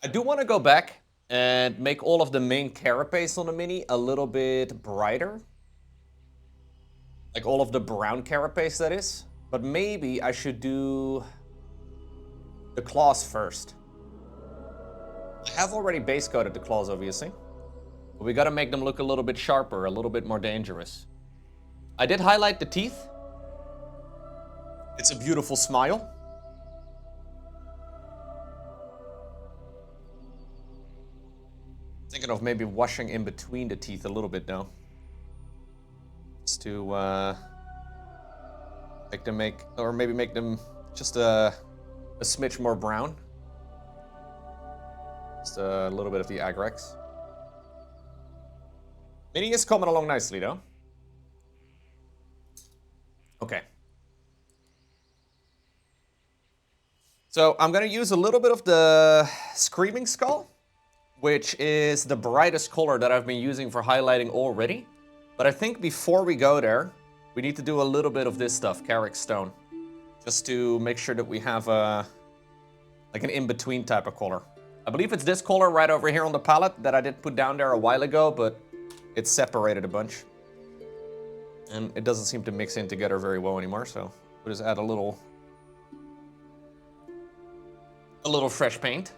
I do want to go back and make all of the main carapace on the mini a little bit brighter. Like all of the brown carapace, that is. But maybe I should do the claws first. I have already base coated the claws, obviously. But we gotta make them look a little bit sharper, a little bit more dangerous. I did highlight the teeth. It's a beautiful smile. Thinking of maybe washing in between the teeth a little bit now. Just to make them make them just a smidge more brown. Just a little bit of the Agrex. Mini is coming along nicely though. Okay. So I'm gonna use a little bit of the Screaming Skull, which is the brightest color that I've been using for highlighting already. But I think before we go there, we need to do a little bit of this stuff, Carrick Stone. Just to make sure that we have like an in-between type of color. I believe it's this color right over here on the palette that I did put down there a while ago, but it's separated a bunch. And it doesn't seem to mix in together very well anymore, so we'll just add a little fresh paint.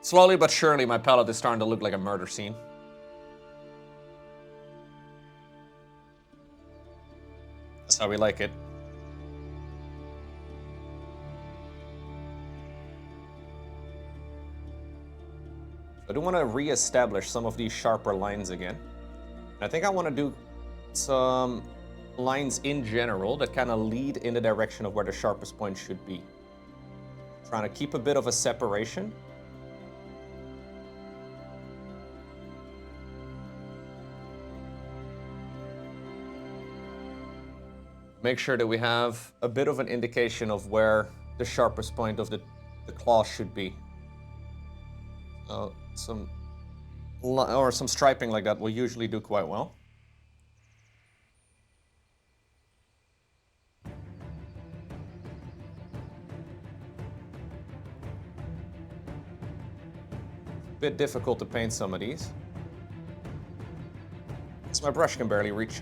Slowly but surely, my palette is starting to look like a murder scene. That's how we like it. I do want to re-establish some of these sharper lines again. I think I want to do some lines in general that kind of lead in the direction of where the sharpest point should be. Trying to keep a bit of a separation. Make sure that we have a bit of an indication of where the sharpest point of the claw should be. Some striping like that will usually do quite well. Bit difficult to paint some of these. So my brush can barely reach.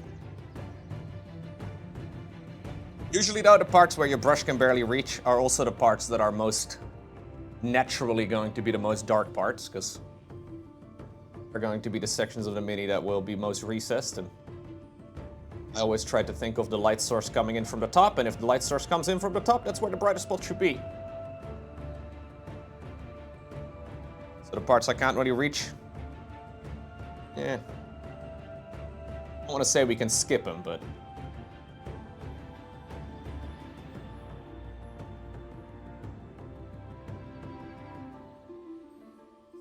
Usually though, the parts where your brush can barely reach are also the parts that are most naturally going to be the most dark parts, because they're going to be the sections of the mini that will be most recessed, and I always try to think of the light source coming in from the top, and if the light source comes in from the top, that's where the brightest spot should be. So the parts I can't really reach, yeah. I don't want to say we can skip them, but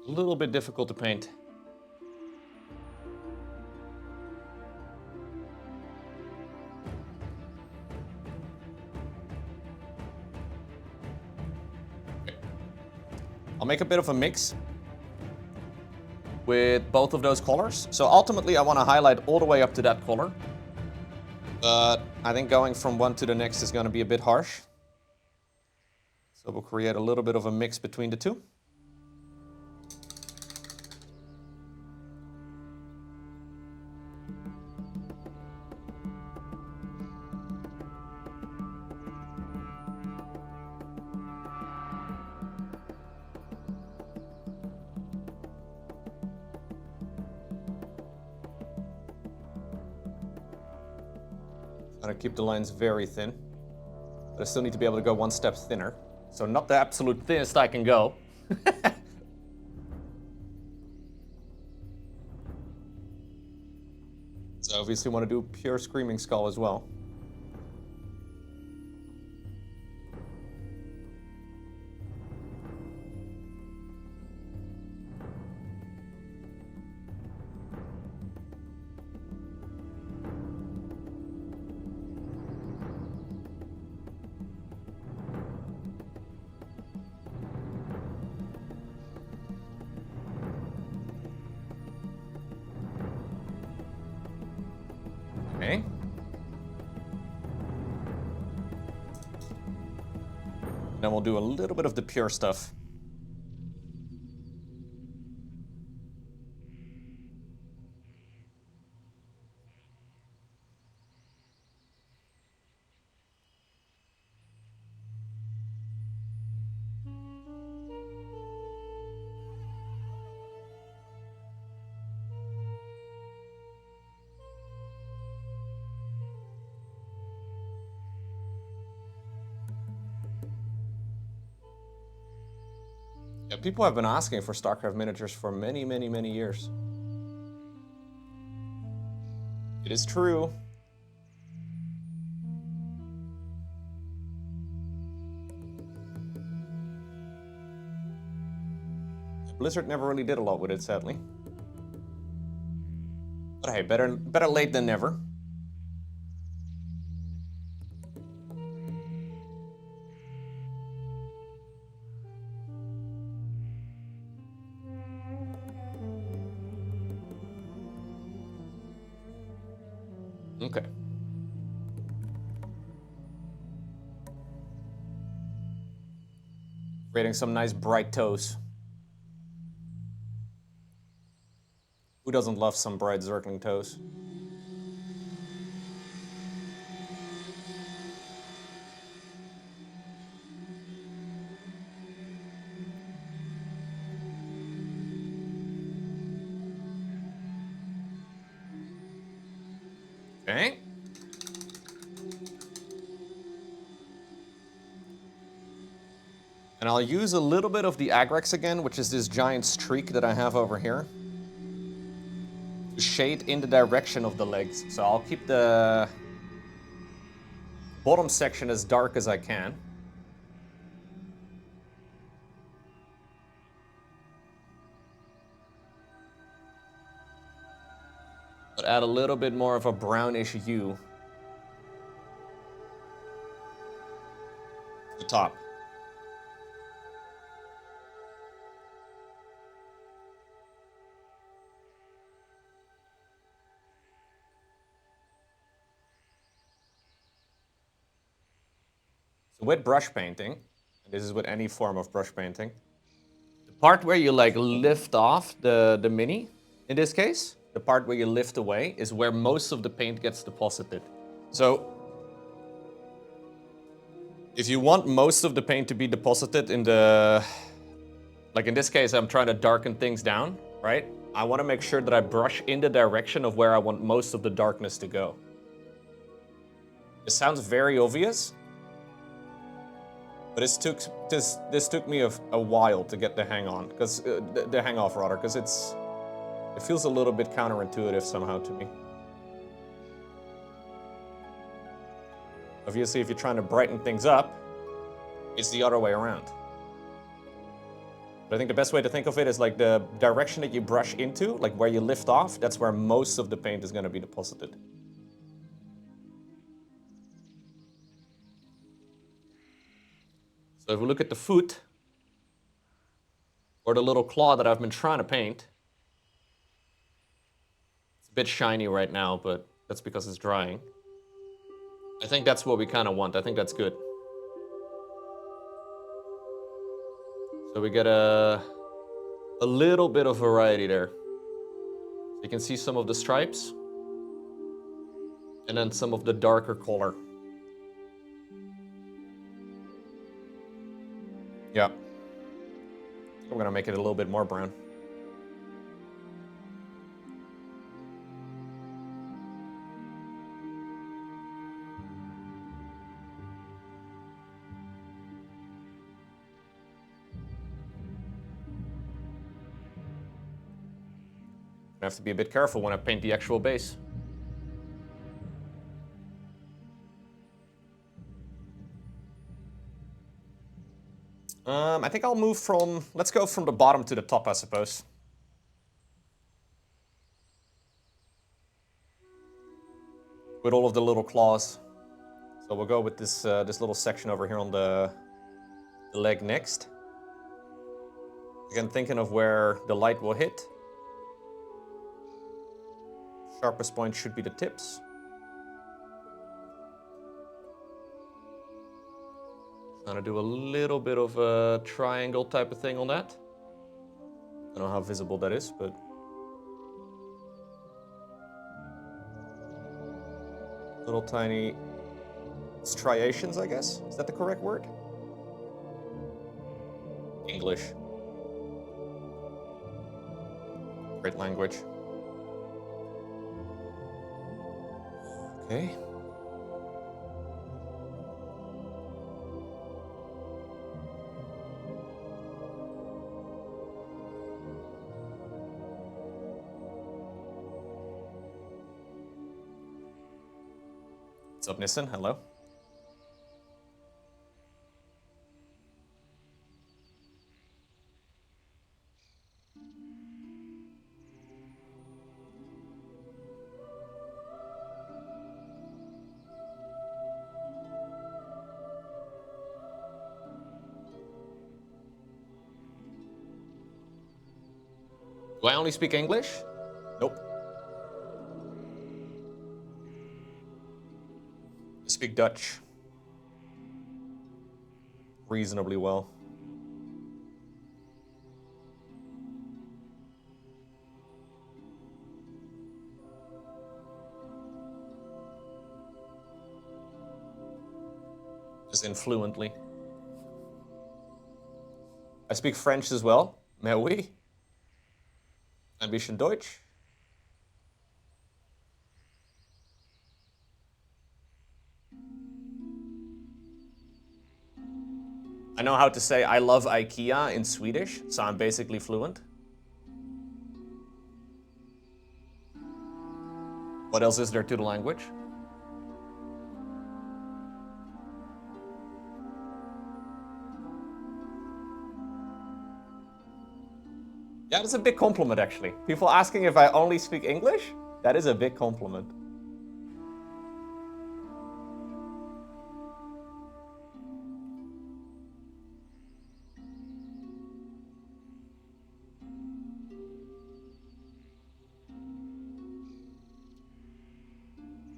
a little bit difficult to paint. Okay. I'll make a bit of a mix with both of those colors. So ultimately I want to highlight all the way up to that color. But I think going from one to the next is going to be a bit harsh. So we'll create a little bit of a mix between the two. Trying to keep the lines very thin, but I still need to be able to go one step thinner. So not the absolute thinnest I can go. So obviously want to do pure Screaming Skull as well. Okay. Then we'll do a little bit of the pure stuff. Yeah, people have been asking for StarCraft miniatures for many, many, many years. It is true. Blizzard never really did a lot with it, sadly. But hey, better late than never. Okay. Creating some nice bright toes. Who doesn't love some bright Zergling toes? Okay. And I'll use a little bit of the Agrex again, which is this giant streak that I have over here, to shade in the direction of the legs. So I'll keep the bottom section as dark as I can. But add a little bit more of a brownish hue to the top. So with brush painting, and this is with any form of brush painting, the part where you like lift off the mini, in this case, the part where you lift away is where most of the paint gets deposited. So if you want most of the paint to be deposited in the, like in this case, I'm trying to darken things down, right? I want to make sure that I brush in the direction of where I want most of the darkness to go. It sounds very obvious, but this took me a while to get the hang on, because the hang off rather, because it feels a little bit counterintuitive somehow to me. Obviously, if you're trying to brighten things up, it's the other way around. But I think the best way to think of it is like the direction that you brush into, like where you lift off, that's where most of the paint is going to be deposited. So if we look at the foot, or the little claw that I've been trying to paint, it's a bit shiny right now, but that's because it's drying. I think that's what we kind of want. I think that's good. So we get a little bit of variety there. So you can see some of the stripes, and then some of the darker color. Yeah. I'm gonna make it a little bit more brown. I have to be a bit careful when I paint the actual base. I think I'll move from, let's go from the bottom to the top, I suppose. With all of the little claws. So we'll go with this this little section over here on the leg next. Again, thinking of where the light will hit. Sharpest point should be the tips. Trying to do a little bit of a triangle type of thing on that. I don't know how visible that is, but little tiny striations, I guess. Is that the correct word? English. Great language. Okay. What's up, Nissan? Hello. Do I only speak English? Nope. I speak Dutch. Reasonably well. Just influently. I speak French as well. Mais oui. Ein bisschen Deutsch. I know how to say I love IKEA in Swedish, so I'm basically fluent. What else is there to the language? Yeah, that's a big compliment, actually. People asking if I only speak English? That is a big compliment.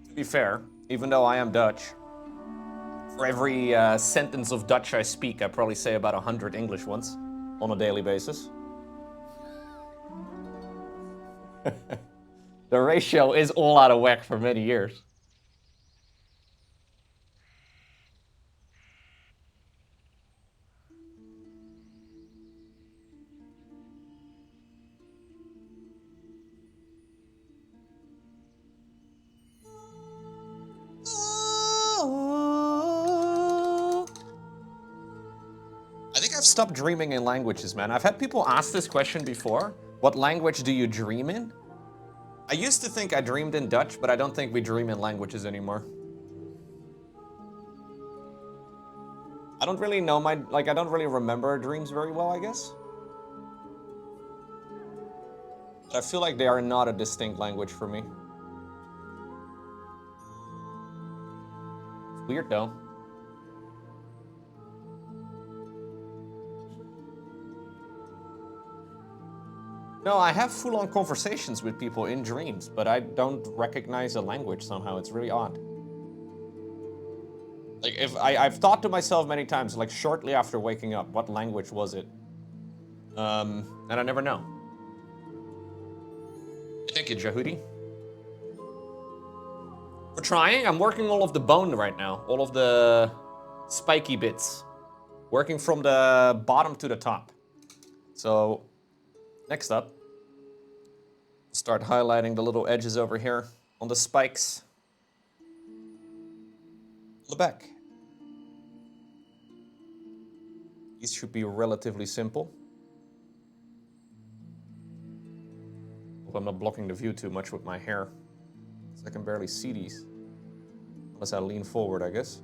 To be fair, even though I am Dutch, for every sentence of Dutch I speak, I probably say about 100 English ones on a daily basis. The ratio is all out of whack for many years. I think I've stopped dreaming in languages, man. I've had people ask this question before. What language do you dream in? I used to think I dreamed in Dutch, but I don't think we dream in languages anymore. I don't really know I don't really remember dreams very well, I guess. But I feel like they are not a distinct language for me. It's weird, though. No, I have full-on conversations with people in dreams, but I don't recognize a language somehow. It's really odd. Like, I've thought to myself many times, like, shortly after waking up, what language was it? And I never know. Thank you, Jahudi. We're trying. I'm working all of the bone right now. All of the spiky bits. Working from the bottom to the top. So, next up, start highlighting the little edges over here on the spikes. On the back. These should be relatively simple. Hope I'm not blocking the view too much with my hair, because I can barely see these. Unless I lean forward, I guess.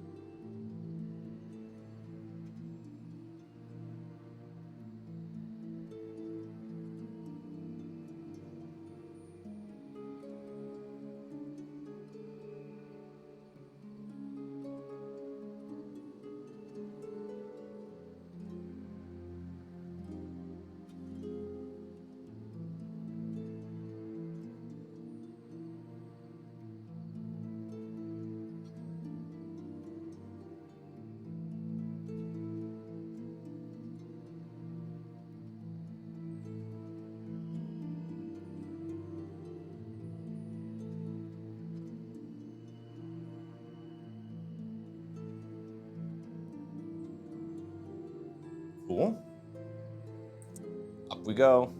Cool. Up we go.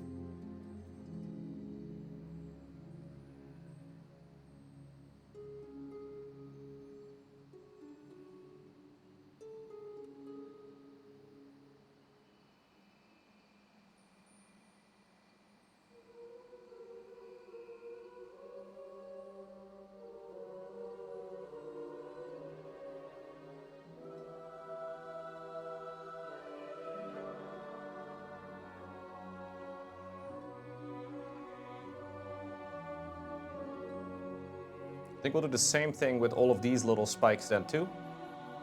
I think we'll do the same thing with all of these little spikes then too.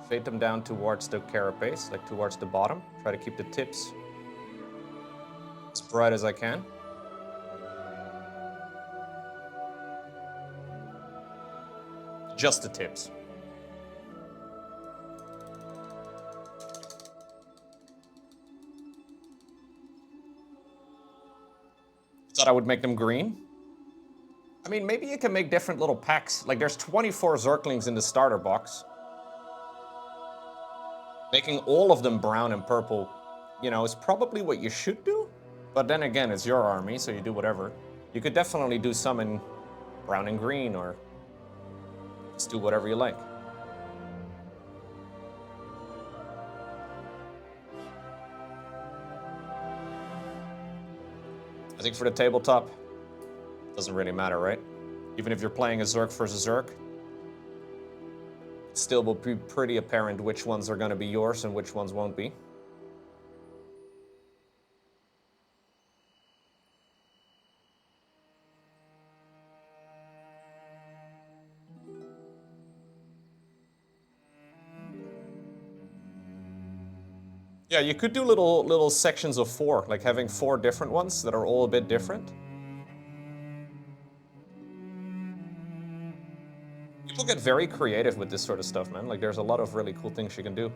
Fade them down towards the carapace, like towards the bottom. Try to keep the tips as bright as I can. Just the tips. Thought I would make them green. I mean, maybe you can make different little packs. Like, there's 24 Zerglings in the starter box. Making all of them brown and purple, you know, is probably what you should do. But then again, it's your army, so you do whatever. You could definitely do some in brown and green, or just do whatever you like. I think for the tabletop, doesn't really matter, right? Even if you're playing a Zerg versus Zerg, it still will be pretty apparent which ones are going to be yours and which ones won't be. Yeah, you could do little sections of 4, like having 4 different ones that are all a bit different. People get very creative with this sort of stuff, man. Like, there's a lot of really cool things you can do.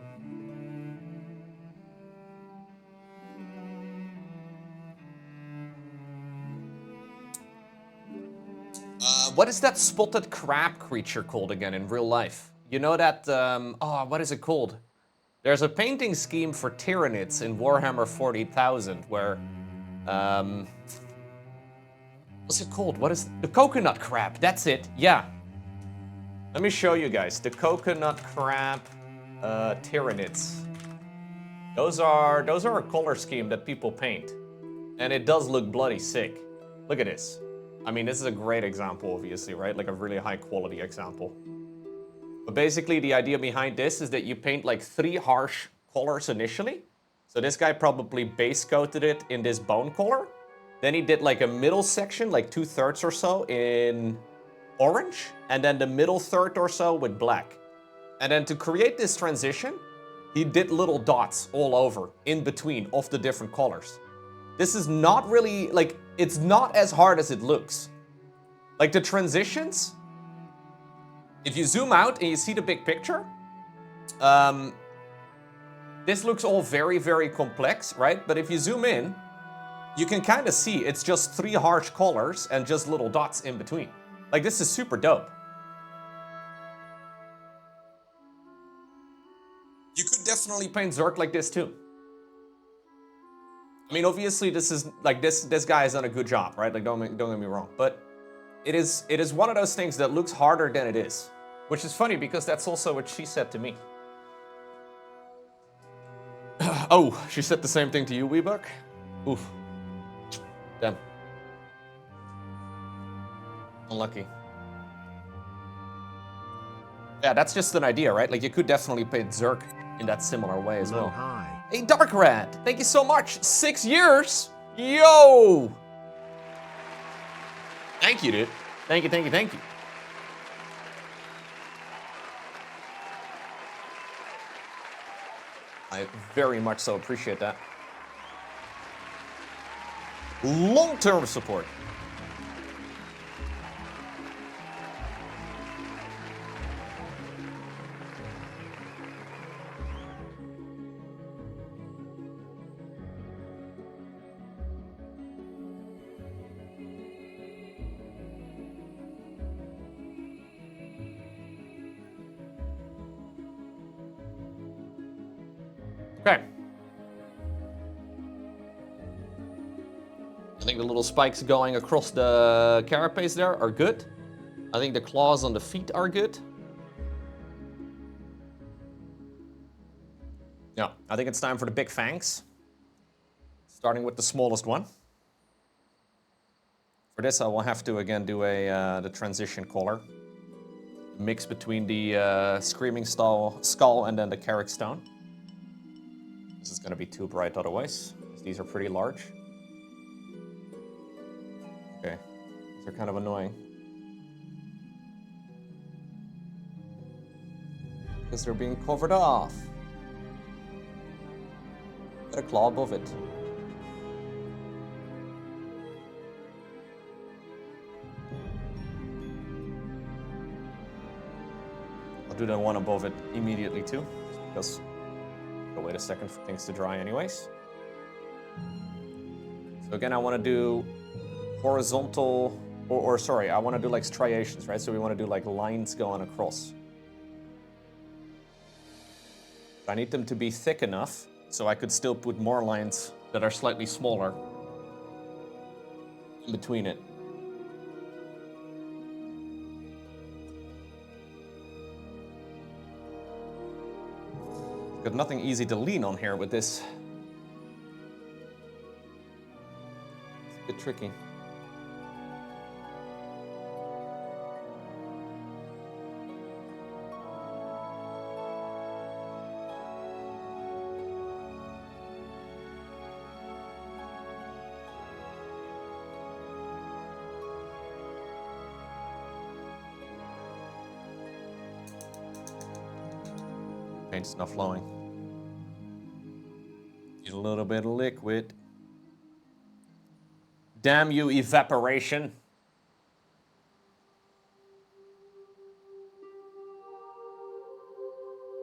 What is that spotted crab creature called again in real life? You know that, what is it called? There's a painting scheme for Tyranids in Warhammer 40,000 where, what's it called? What is the coconut crab? That's it. Yeah. Let me show you guys the coconut crab Tyranids. Those are a color scheme that people paint, and it does look bloody sick. Look at this. I mean, this is a great example, obviously, right? Like a really high quality example. But basically, the idea behind this is that you paint like 3 harsh colors initially. So this guy probably base coated it in this bone color. Then he did like a middle section, like 2/3 or so in orange. And then the middle third or so with black. And then to create this transition, he did little dots all over in between of the different colors. This is not really, like, it's not as hard as it looks. Like the transitions, if you zoom out and you see the big picture, this looks all very, very complex, right? But if you zoom in, you can kind of see it's just 3 harsh colors and just little dots in between. Like, this is super dope. You could definitely paint Zerg like this too. I mean, obviously, this is like this guy has done a good job, right? Like, don't get me wrong, but it is one of those things that looks harder than it is. Which is funny because that's also what she said to me. Oh, she said the same thing to you, Weebuck? Oof. Damn. Unlucky. Yeah, that's just an idea, right? Like, you could definitely paint Zerg in that similar way as well. Hi. Hey, Dark Rat, thank you so much. 6 years? Yo! Thank you, dude. Thank you, thank you, thank you. I very much so appreciate that. Long-term support. Okay. I think the little spikes going across the carapace there are good. I think the claws on the feet are good. Yeah, I think it's time for the big fangs. Starting with the smallest one. For this, I will have to again do the transition color. Mix between the Screaming Skull and then the Carrick Stone. This is going to be too bright otherwise, because these are pretty large. Okay, these are kind of annoying. Because they're being covered off. Got a claw above it. I'll do the one above it immediately too, because I'll wait a second for things to dry anyways. So again, I want to do horizontal, or sorry, I want to do like striations, right? So we want to do like lines going across. I need them to be thick enough so I could still put more lines that are slightly smaller in between it. Got nothing easy to lean on here with this. It's a bit tricky. Paint's not flowing. Need a little bit of liquid. Damn you, evaporation.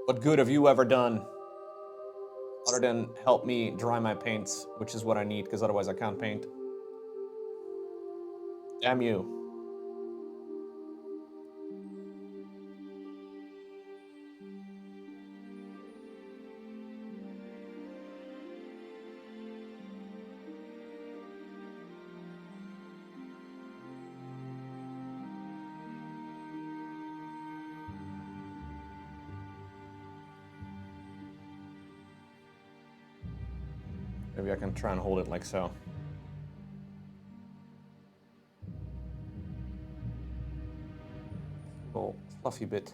What good have you ever done? Other than help me dry my paints, which is what I need, because otherwise I can't paint. Damn you. Maybe I can try and hold it like so. Little fluffy bit.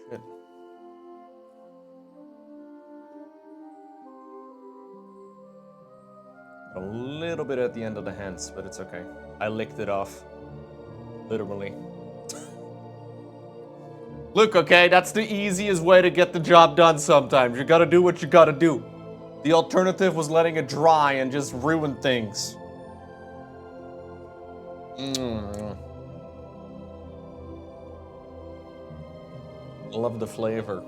Shit. A little bit at the end of the hands, but it's okay. I licked it off. Literally. Look, okay, that's the easiest way to get the job done sometimes. You gotta do what you gotta do. The alternative was letting it dry and just ruin things. I love the flavor.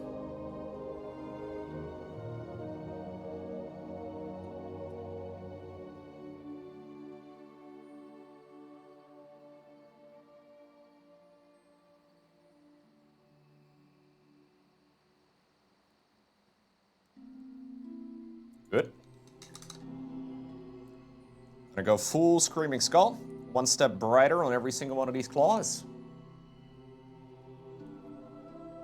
Good. Gonna go full Screaming Skull. One step brighter on every single one of these claws.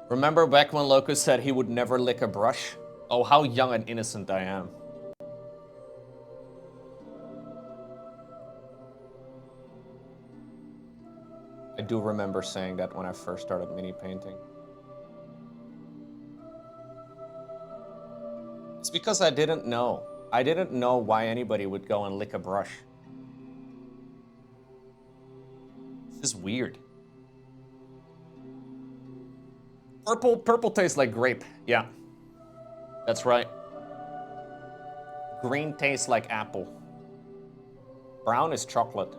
Remember back when Locust said he would never lick a brush? Oh, how young and innocent I am. I do remember saying that when I first started mini painting. It's because I didn't know. I didn't know why anybody would go and lick a brush. It's just weird. Purple tastes like grape. Yeah, that's right. Green tastes like apple. Brown is chocolate.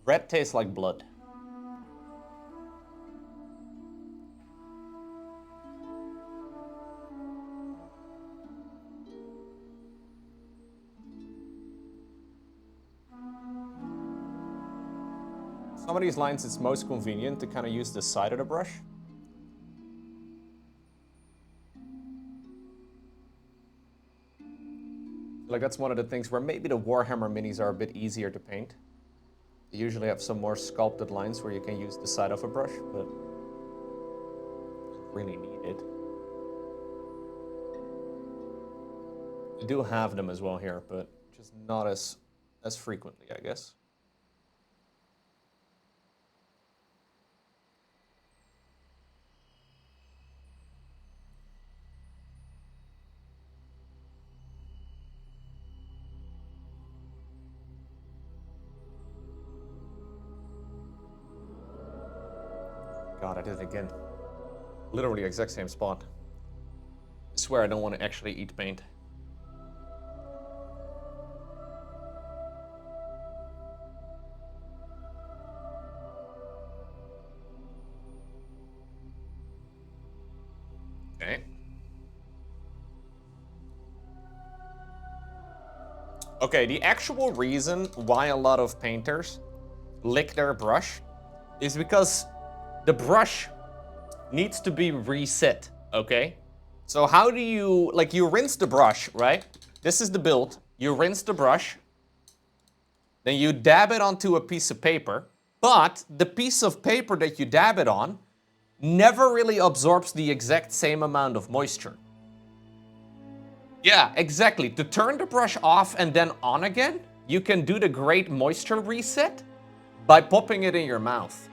Red tastes like blood. Some of these lines, it's most convenient to kind of use the side of the brush. Like, that's one of the things where maybe the Warhammer minis are a bit easier to paint. They usually have some more sculpted lines where you can use the side of a brush, but don't really need it. I do have them as well here, but just not as frequently, I guess. God, I did it again. Literally exact same spot. I swear I don't want to actually eat paint. Okay. Okay, the actual reason why a lot of painters lick their brush is because the brush needs to be reset, okay? So how do you, like, you rinse the brush, right? This is the build. You rinse the brush, then you dab it onto a piece of paper, but the piece of paper that you dab it on never really absorbs the exact same amount of moisture. Yeah, exactly. To turn the brush off and then on again, you can do the great moisture reset by popping it in your mouth.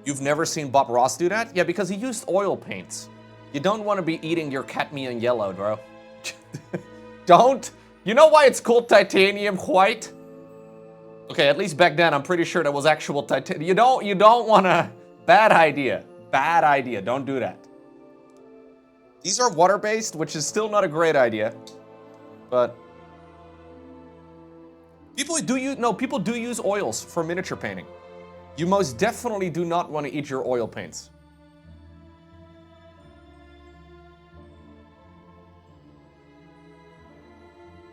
You've never seen Bob Ross do that? Yeah, because he used oil paints. You don't want to be eating your cadmium yellow, bro. Don't. You know why it's called titanium white? Okay, at least back then, I'm pretty sure that was actual titanium. You don't want to. Bad idea. Bad idea. Don't do that. These are water-based, which is still not a great idea. But people do use oils for miniature painting. You most definitely do not want to eat your oil paints.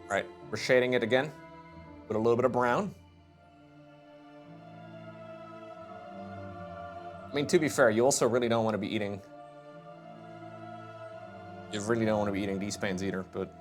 All right, we're shading it again with a little bit of brown. I mean, to be fair, you also really don't want to be eating... You really don't want to be eating these paints either, but...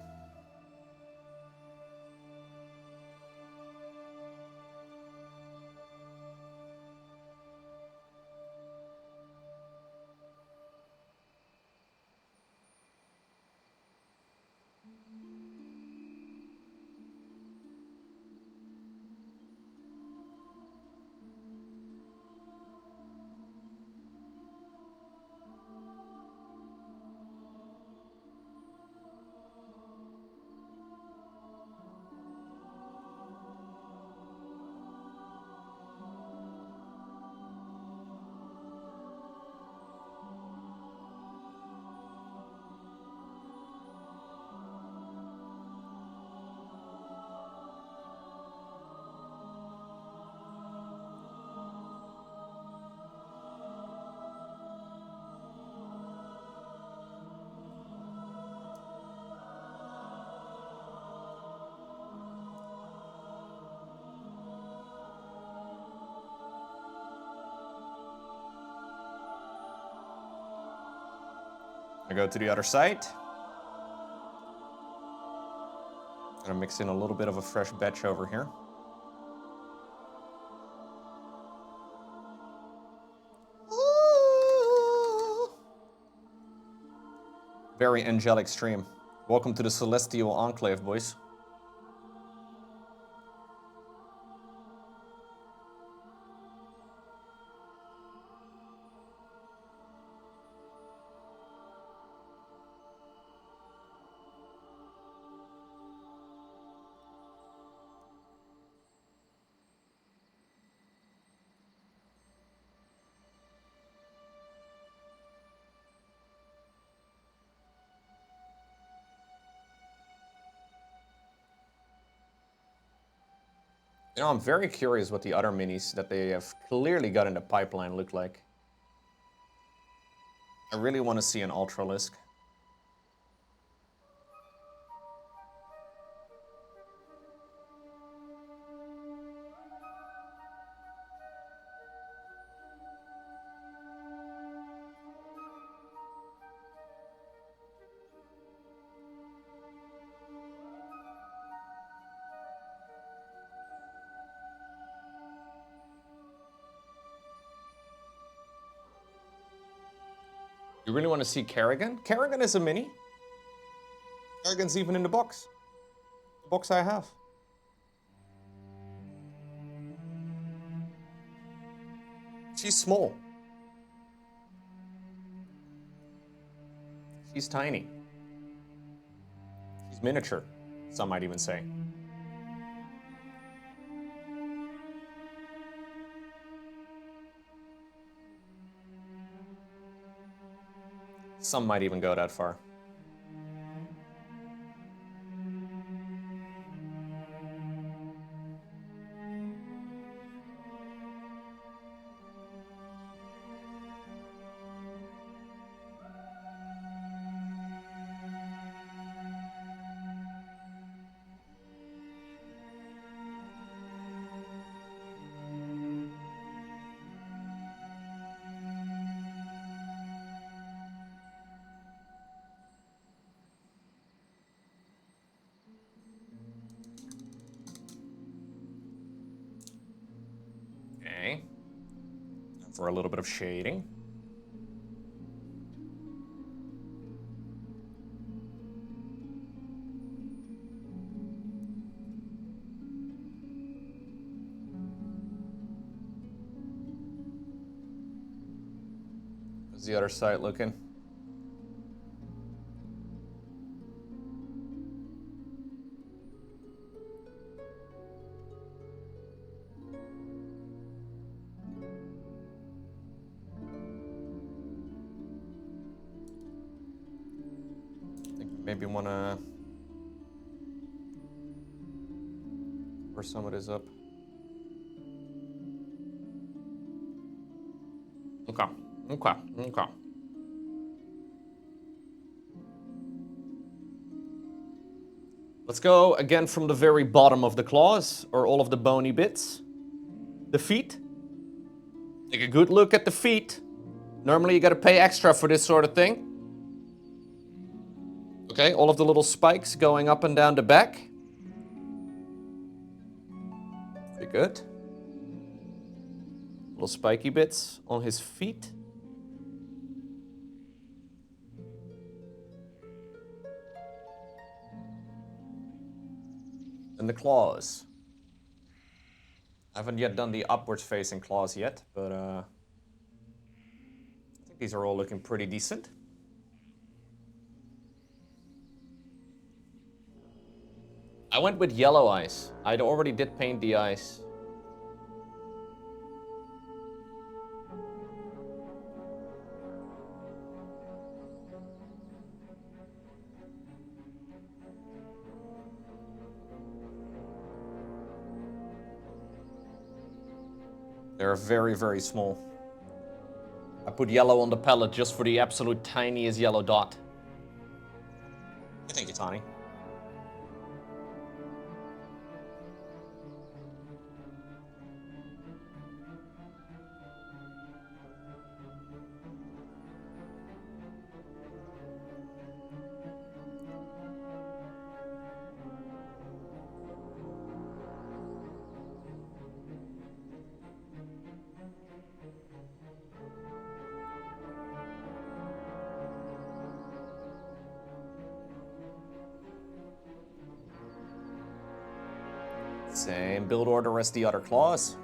I go to the other side. Gonna mix in a little bit of a fresh batch over here. Very angelic stream. Welcome to the Celestial Enclave, boys. You know, I'm very curious what the other minis that they have clearly got in the pipeline look like. I really want to see an Ultralisk. You really want to see Kerrigan? Kerrigan is a mini. Kerrigan's even in the box. The box I have. She's small. She's tiny. She's miniature, some might even say. Some might even go that far. Okay. And for a little bit of shading. How's the other side looking? I think maybe wanna cover some of this up. Okay, okay, okay. Let's go again from the very bottom of the claws, or all of the bony bits. The feet. Take a good look at the feet. Normally you gotta pay extra for this sort of thing. Okay, all of the little spikes going up and down the back. Pretty good. Little spiky bits on his feet. And the claws. I haven't yet done the upwards facing claws yet, but I think these are all looking pretty decent. I went with yellow eyes. I already did paint the eyes. They're very, very small. I put yellow on the palette just for the absolute tiniest yellow dot. Thank you, Tani. Same build order as the other claws.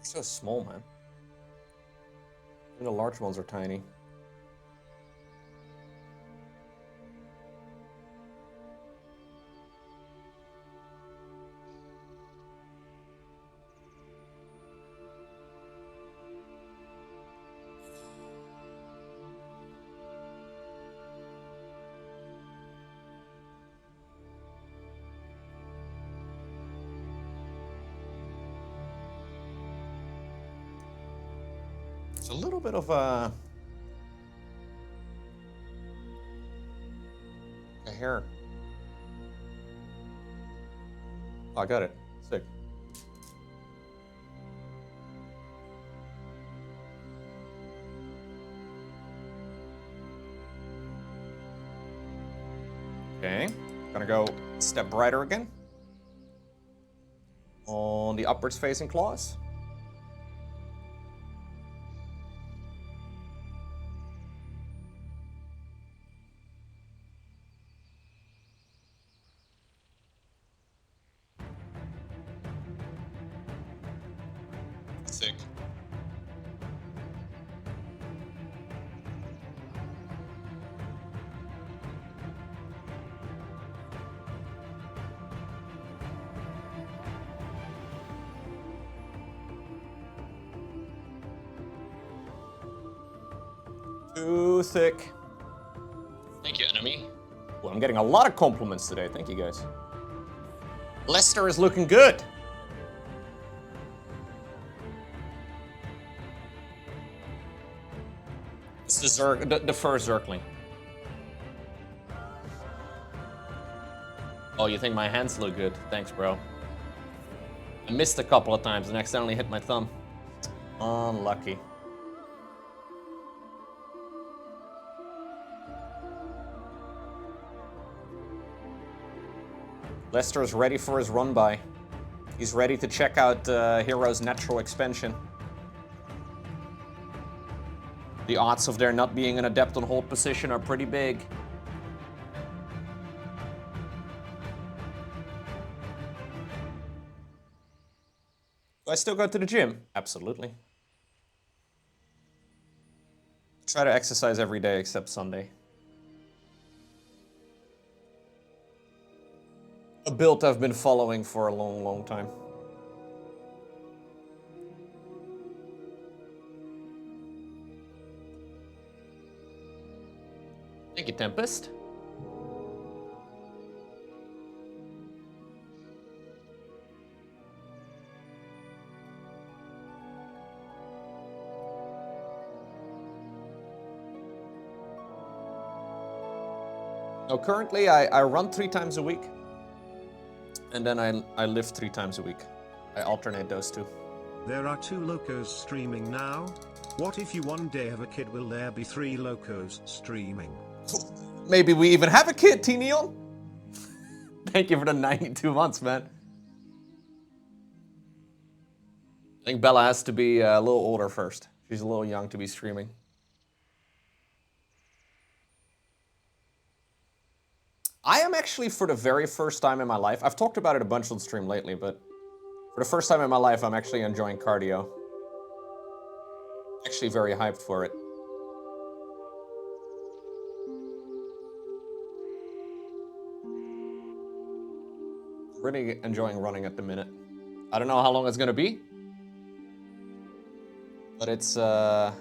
They're so small, man. Even the large ones are tiny. It's a little bit of a hair. Oh, I got it. Sick. Okay, gonna go a step brighter again on the upwards facing claws. Sick. Too thick. Thank you, enemy. Well, I'm getting a lot of compliments today. Thank you, guys. Lester is looking good. It's the Zerg, the first Zergling. Oh, you think my hands look good? Thanks, bro. I missed a couple of times and accidentally hit my thumb. Unlucky. Lester is ready for his run-by. He's ready to check out Hero's natural expansion. The odds of there not being an adept on hold position are pretty big. Do I still go to the gym? Absolutely. Try to exercise every day except Sunday. A build I've been following for a long, long time. Thank you, Tempest. Now, currently, I run 3 times a week. And then I lift 3 times a week. I alternate those two. There are 2 locos streaming now. What if you one day have a kid? Will there be 3 locos streaming? Maybe we even have a kid, T-Neon. Thank you for the 92 months, man. I think Bella has to be a little older first. She's a little young to be streaming. I am actually, for the very first time in my life, I've talked about it a bunch on stream lately, but for the first time in my life, I'm actually enjoying cardio. Actually very hyped for it. Really enjoying running at the minute. I don't know how long it's gonna be, but it's, I'm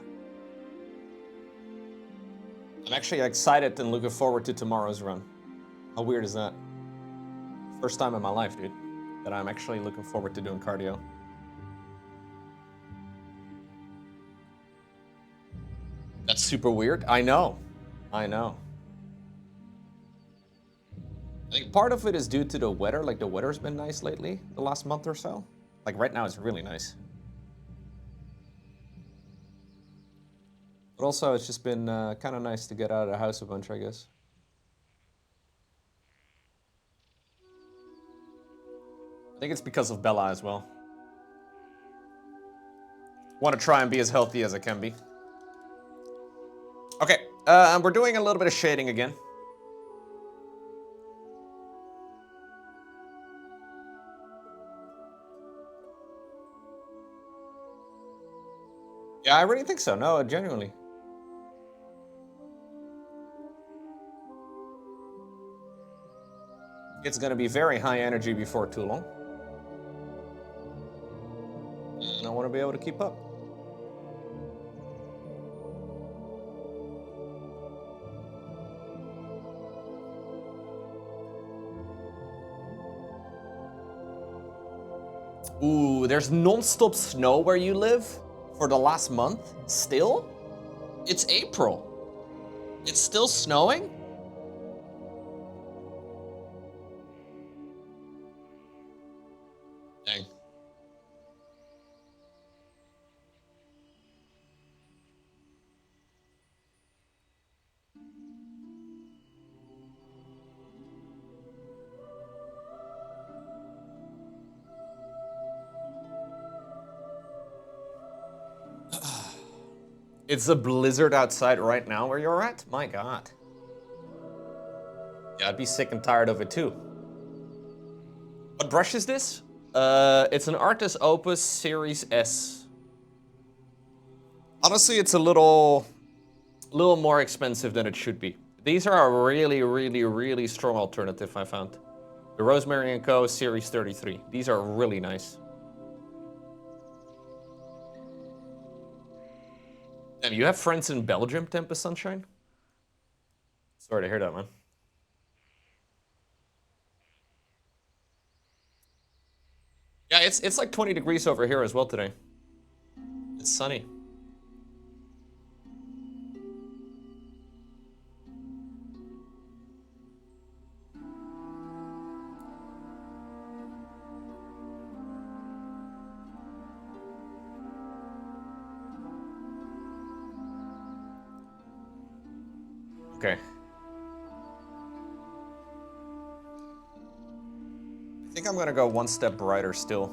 actually excited and looking forward to tomorrow's run. How weird is that? First time in my life, dude, that I'm actually looking forward to doing cardio. That's super weird. I know. I know. I think part of it is due to the weather. Like, the weather's been nice lately, the last month or so. Like, right now it's really nice. But also, it's just been kind of nice to get out of the house a bunch, I guess. I think it's because of Bella as well. Want to try and be as healthy as I can be. Okay, we're doing a little bit of shading again. Yeah, I really think so. No, genuinely. It's gonna be very high energy before too long. And I want to be able to keep up. Ooh, there's non-stop snow where you live? for the last month. Still? It's April. It's still snowing? Dang. It's a blizzard outside right now where you're at? My god. Yeah, I'd be sick and tired of it too. What brush is this? It's an Artis Opus Series S. Honestly, it's a little more expensive than it should be. These are a really, really, really strong alternative, I found. The Rosemary & Co. Series 33. These are really nice. Damn, you have friends in Belgium, Tempest Sunshine? Sorry to hear that, man. Yeah, it's like 20 degrees over here as well today. It's sunny. Okay. I think I'm gonna go one step brighter still.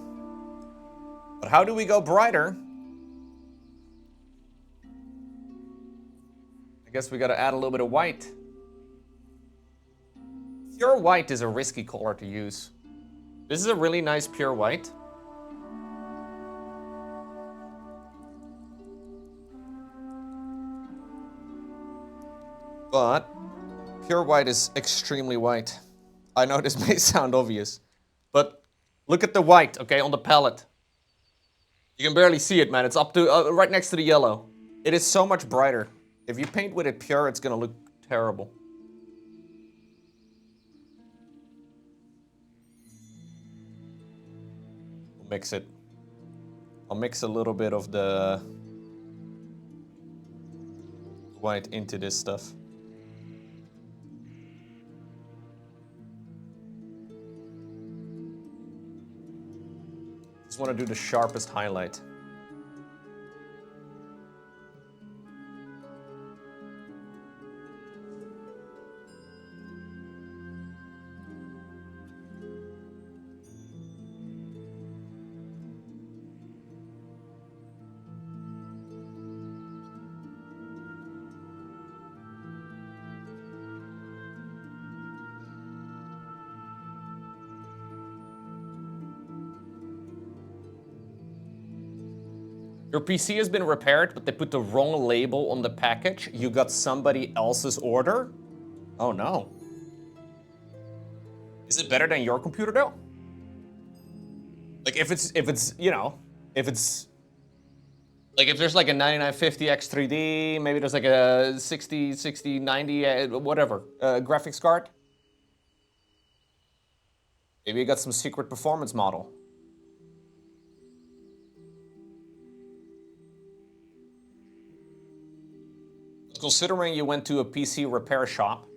But how do we go brighter? I guess we gotta add a little bit of white. Pure white is a risky color to use. This is a really nice pure white. But pure white is extremely white. I know this may sound obvious, but look at the white, okay, on the palette. You can barely see it, man. It's up to right next to the yellow. It is so much brighter. If you paint with it pure, it's gonna look terrible. We'll mix it. I'll mix a little bit of the white into this stuff. Just want to do the sharpest highlight. Your PC has been repaired, but they put the wrong label on the package. You got somebody else's order? Oh no. Is it better than your computer though? Like if it's, you know, if it's like if there's like a 9950 X3D, maybe there's like a 6090 whatever, graphics card. Maybe you got some secret performance model. Considering you went to a PC repair shop,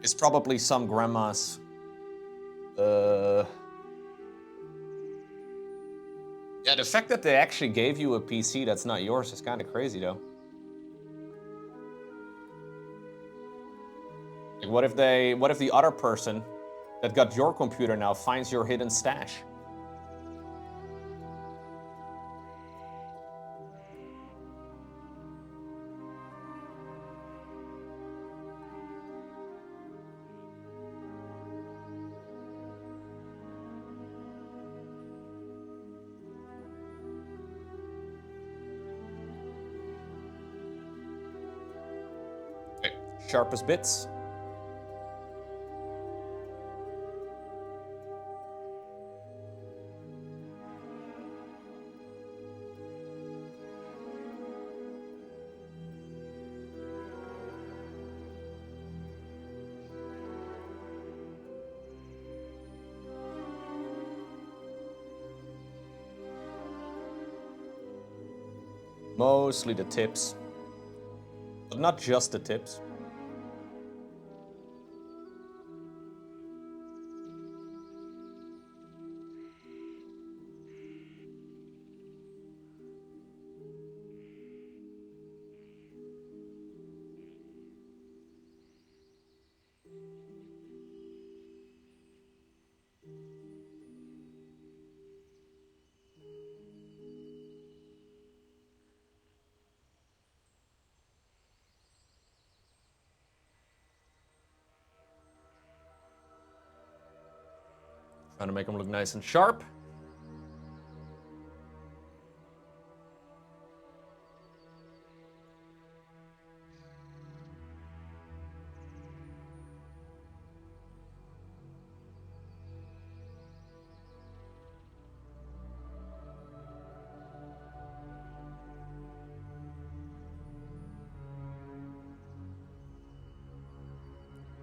it's probably some grandma's, yeah, the fact that they actually gave you a PC that's not yours is kind of crazy though. Like what if the other person that got your computer now finds your hidden stash? Sharpest bits. Mostly the tips. But not just the tips. Trying to make them look nice and sharp.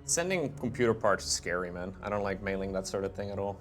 Sending computer parts is scary, man. I don't like mailing that sort of thing at all.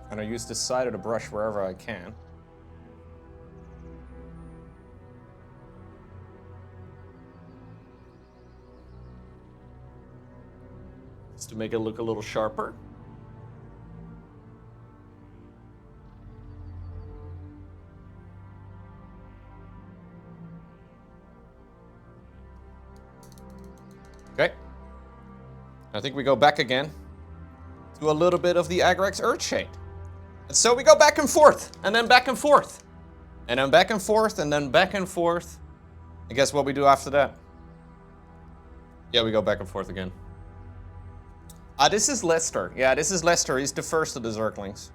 And I use this side of the brush wherever I can. Just to make it look a little sharper. Okay. I think we go back again to a little bit of the Agrax Earthshade. And so we go back and forth, and then back and forth. And then back and forth, and then back and forth. And guess what we do after that? Yeah, we go back and forth again. This is Lester. Yeah, this is Lester. He's the first of the Zerglings.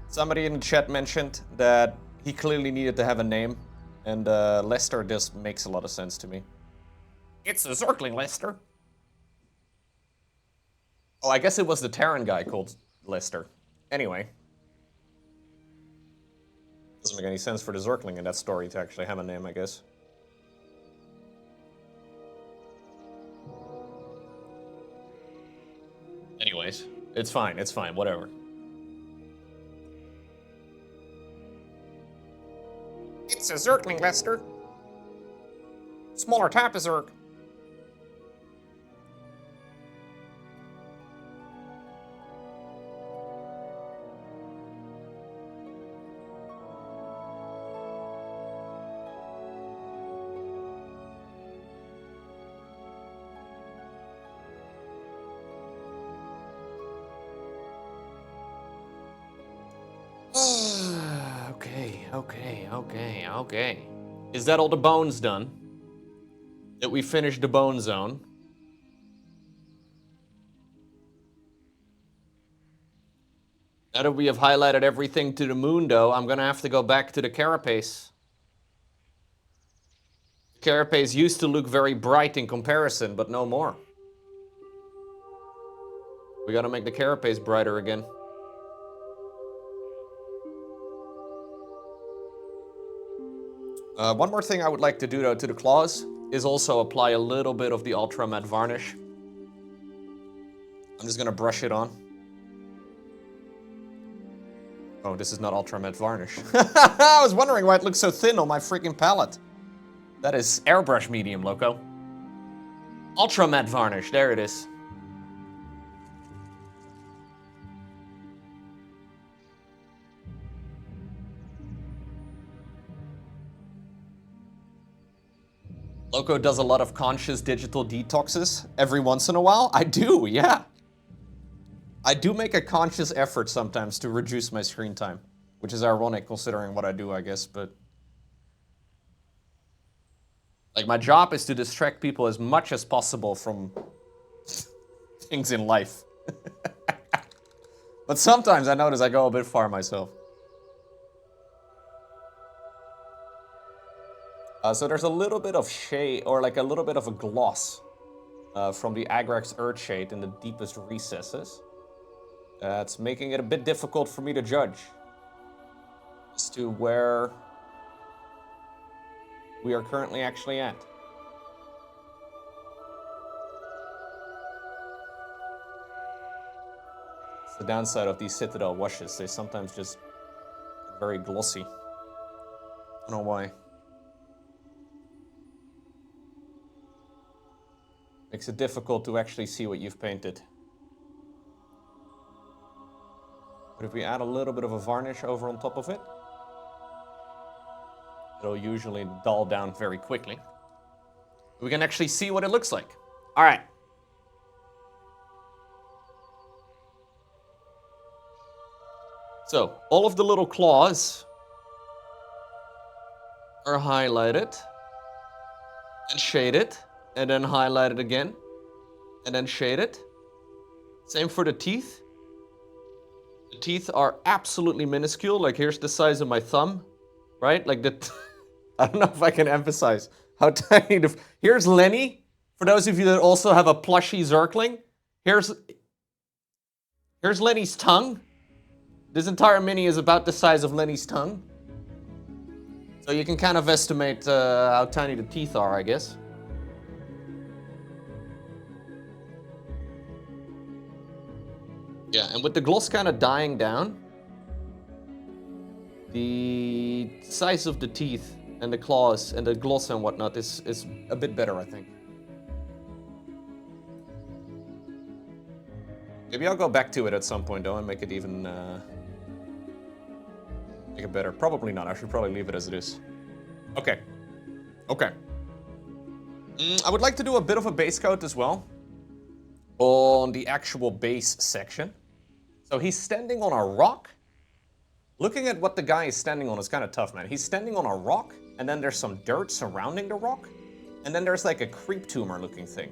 Somebody in the chat mentioned that he clearly needed to have a name. And Lester just makes a lot of sense to me. It's a Zergling, Lester. Oh, I guess it was the Terran guy called Lester. Anyway. Doesn't make any sense for the Zergling in that story to actually have a name, I guess. Anyways, it's fine, whatever. It's a Zergling, Lester. Smaller type of Zerg. Okay. Is that all the bones done? That we finished the bone zone? Now that we have highlighted everything to the moon, though, I'm gonna have to go back to the carapace. The carapace used to look very bright in comparison, but no more. We gotta make the carapace brighter again. One more thing I would like to do, though, to the claws is also apply a little bit of the Ultra Matte Varnish. I'm just gonna brush it on. Oh, this is not Ultra Matte Varnish. I was wondering why it looks so thin on my freaking palette. That is airbrush medium, loco. Ultra Matte Varnish, there it is. Loco does a lot of conscious digital detoxes every once in a while. I do, yeah. I do make a conscious effort sometimes to reduce my screen time, which is ironic considering what I do, I guess, but... Like, my job is to distract people as much as possible from things in life. But sometimes I notice I go a bit far myself. So there's a little bit of shade, or like a little bit of a gloss from the Agrax Earthshade in the deepest recesses. It's making it a bit difficult for me to judge as to where we are currently actually at. It's the downside of these Citadel washes. They sometimes just get very glossy. I don't know why. Makes it difficult to actually see what you've painted. But if we add a little bit of a varnish over on top of it, it'll usually dull down very quickly. We can actually see what it looks like. All right. So, all of the little claws are highlighted and shaded, and then highlighted again, and then shaded. Same for the teeth. The teeth are absolutely minuscule. Like, here's the size of my thumb, right? Like, I don't know if I can emphasize how tiny the... Here's Lenny. For those of you that also have a plushy Zergling, here's Lenny's tongue. This entire mini is about the size of Lenny's tongue. So you can kind of estimate how tiny the teeth are, I guess. Yeah, and with the gloss kind of dying down, the size of the teeth and the claws and the gloss and whatnot is a bit better, I think. Maybe I'll go back to it at some point, though, and make it even... make it better. Probably not. I should probably leave it as it is. Okay. Okay. I would like to do a bit of a base coat as well on the actual base section. So he's standing on a rock. Looking at what the guy is standing on is kind of tough, man. He's standing on a rock, and then there's some dirt surrounding the rock, and then there's like a creep tumor looking thing.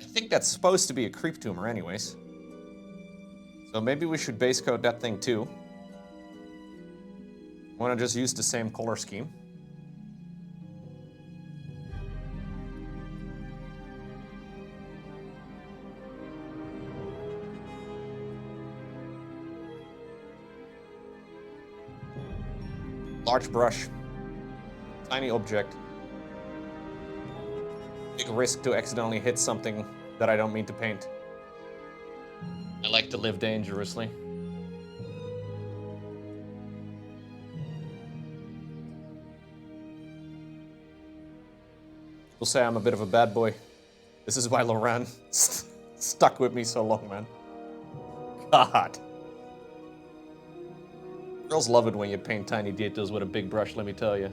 I think that's supposed to be a creep tumor anyways. So maybe we should base coat that thing too. I want to just use the same color scheme. Large brush. Tiny object. Big risk to accidentally hit something that I don't mean to paint. I like to live dangerously. People say I'm a bit of a bad boy. This is why Loran stuck with me so long, man. God. Girls love it when you paint tiny details with a big brush, let me tell you.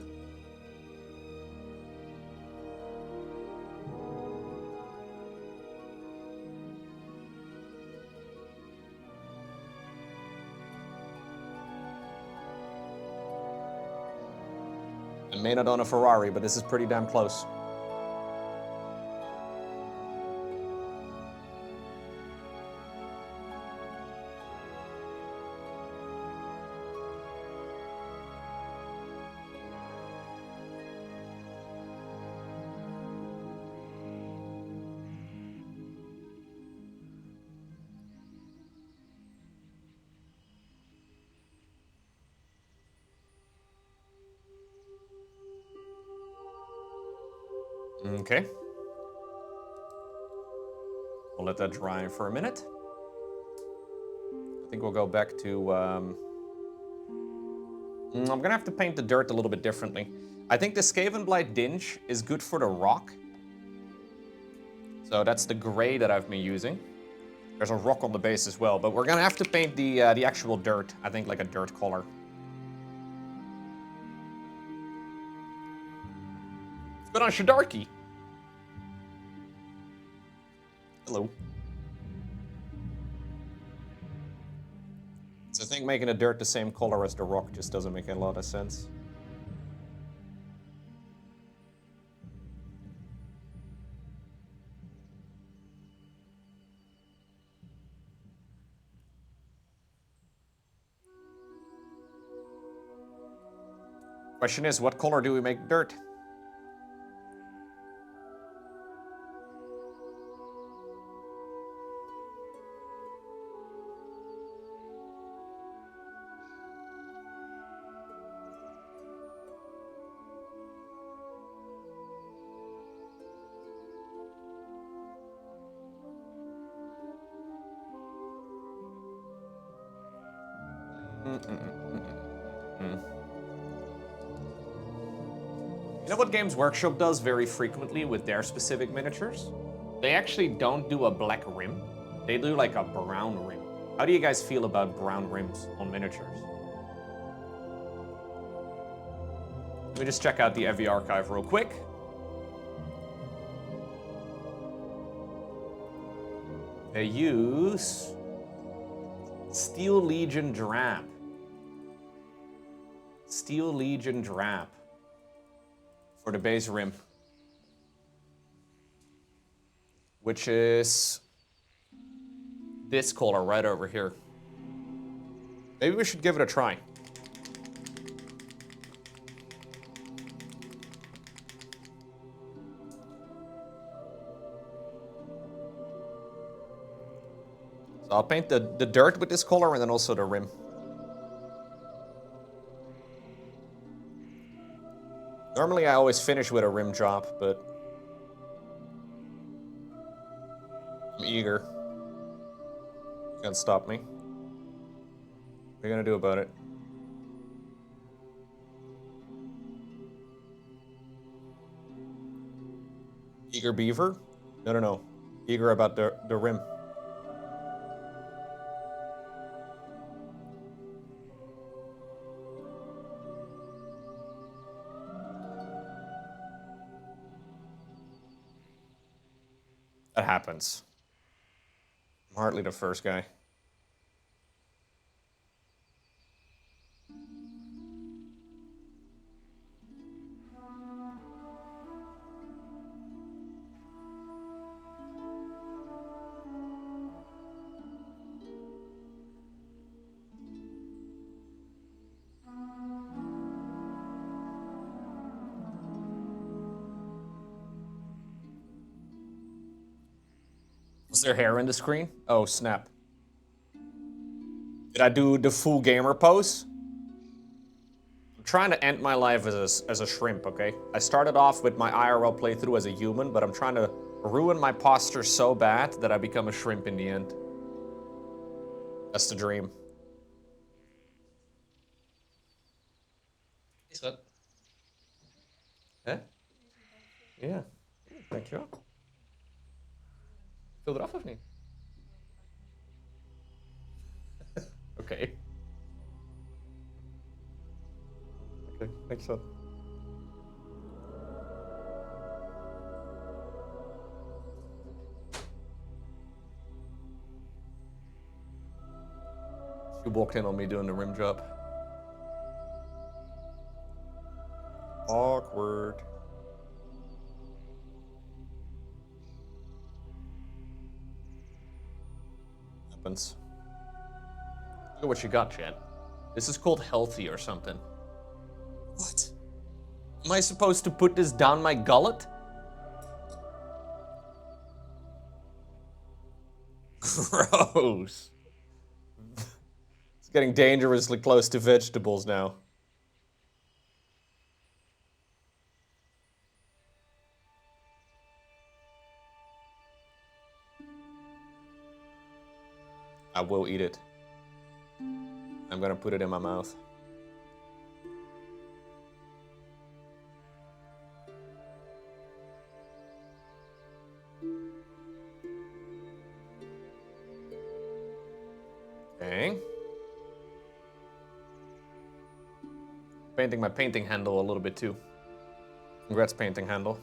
I may not own a Ferrari, but this is pretty damn close. Okay. We'll let that dry for a minute. I think we'll go back to... I'm gonna have to paint the dirt a little bit differently. I think the Skavenblight Dinge is good for the rock. So that's the gray that I've been using. There's a rock on the base as well, but we're gonna have to paint the actual dirt. I think like a dirt color. Put on Shadarki. Hello. So I think making the dirt the same color as the rock just doesn't make a lot of sense. Question is, what color do we make dirt? You know what Games Workshop does very frequently with their specific miniatures? They actually don't do a black rim. They do like a brown rim. How do you guys feel about brown rims on miniatures? Let me just check out the EV archive real quick. They use Steel Legion Drab. Steel Legion Drab for the base rim, which is this color right over here. Maybe we should give it a try. So I'll paint the dirt with this color and then also the rim. Normally I always finish with a rim job, but I'm eager. Can't stop me. What are you gonna do about it? Eager beaver? No. Eager about the rim. That happens. I'm hardly the first guy. Was there hair in the screen? Oh, snap. Did I do the full gamer pose? I'm trying to end my life as a shrimp, okay? I started off with my IRL playthrough as a human, but I'm trying to ruin my posture so bad that I become a shrimp in the end. That's the dream. Is dat? Hè? Ja. Dankjewel. Wil eraf of niet? Oké. Oké, dankjewel. She walked in on me doing the rim job. Awkward. Happens. Look at what you got, Chad. This is called healthy or something. What? Am I supposed to put this down my gullet? Gross. It's getting dangerously close to vegetables now. I will eat it. I'm gonna put it in my mouth. Okay. Painting my painting handle a little bit too. Congrats, painting handle.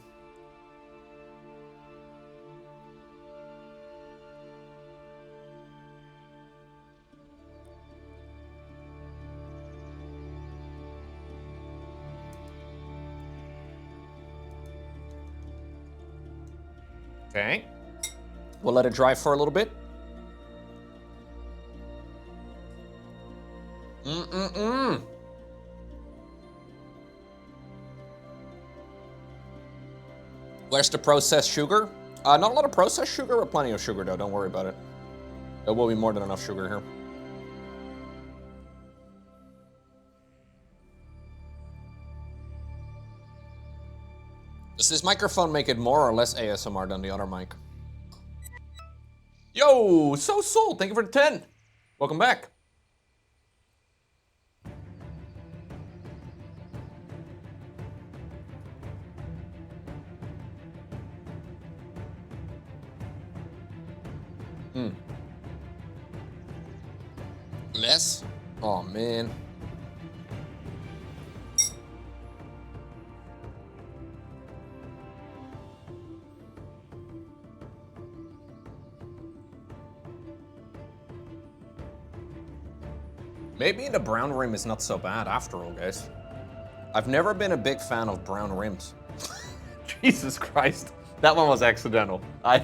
Okay. We'll let it dry for a little bit. Where's the processed sugar? Not a lot of processed sugar, but plenty of sugar though, don't worry about it. There will be more than enough sugar here. Does this microphone make it more or less ASMR than the other mic? Yo, Soul, thank you for the 10. Welcome back. Less? Oh, man. Maybe the brown rim is not so bad after all, guys. I've never been a big fan of brown rims. Jesus Christ. That one was accidental. All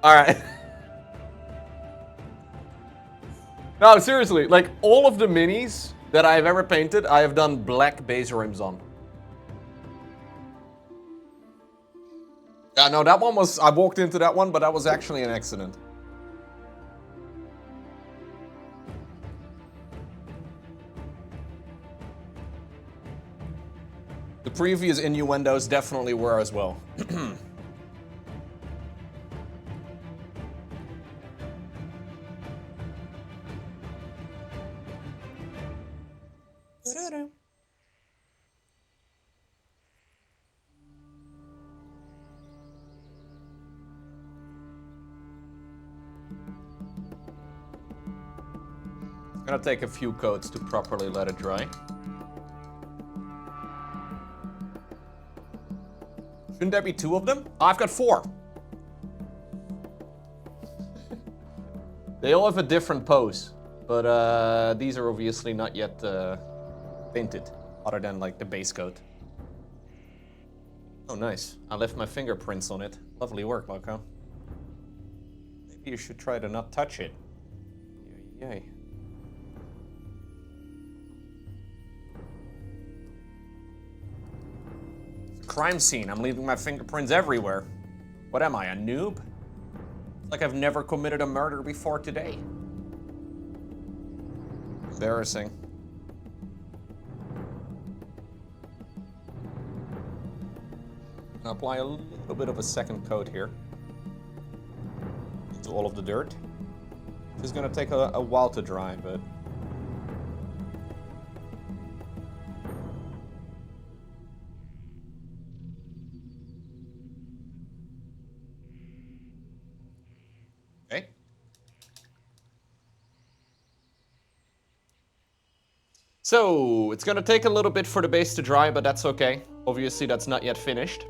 right. No, seriously, like all of the minis that I've ever painted, I have done black base rims on. Yeah, no, that one was, I walked into that one, but that was actually an accident. The previous innuendos definitely were as well. It's gonna take a few coats to properly let it dry. Shouldn't there be 2 of them? Oh, I've got 4. They all have a different pose, but these are obviously not yet painted, other than like the base coat. Oh, nice. I left my fingerprints on it. Lovely work, Loco. Maybe you should try to not touch it. Yay. Crime scene. I'm leaving my fingerprints everywhere. What am I, a noob? It's like I've never committed a murder before today. Embarrassing. I'll apply a little bit of a second coat here to all of the dirt. It's gonna take a while to dry, but okay. So, it's gonna take a little bit for the base to dry, but that's okay. Obviously, that's not yet finished.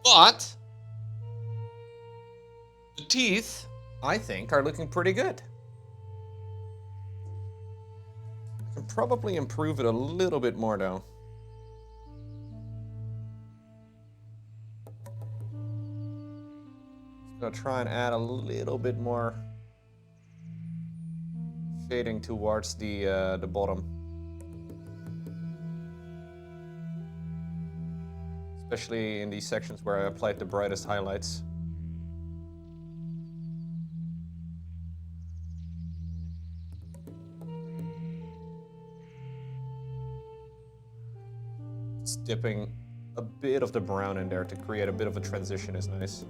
But the teeth, I think, are looking pretty good. I can probably improve it a little bit more, though. Just gonna try and add a little bit more shading towards the bottom. Especially in these sections where I applied the brightest highlights. Just dipping a bit of the brown in there to create a bit of a transition is nice.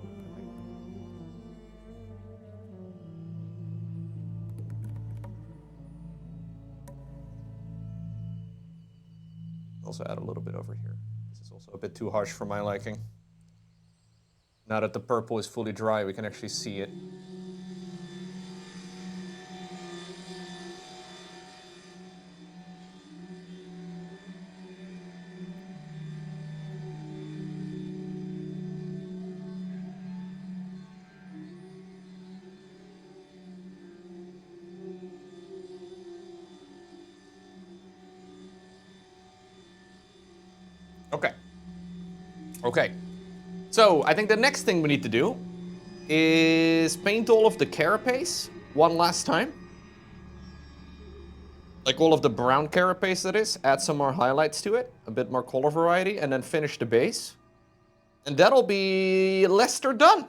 Also add a little bit over here. This is also a bit too harsh for my liking. Now that the purple is fully dry, we can actually see it. Okay. Okay. So I think the next thing we need to do is paint all of the carapace one last time. Like all of the brown carapace that is. Add some more highlights to it. A bit more color variety. And then finish the base. And that'll be Leicester done.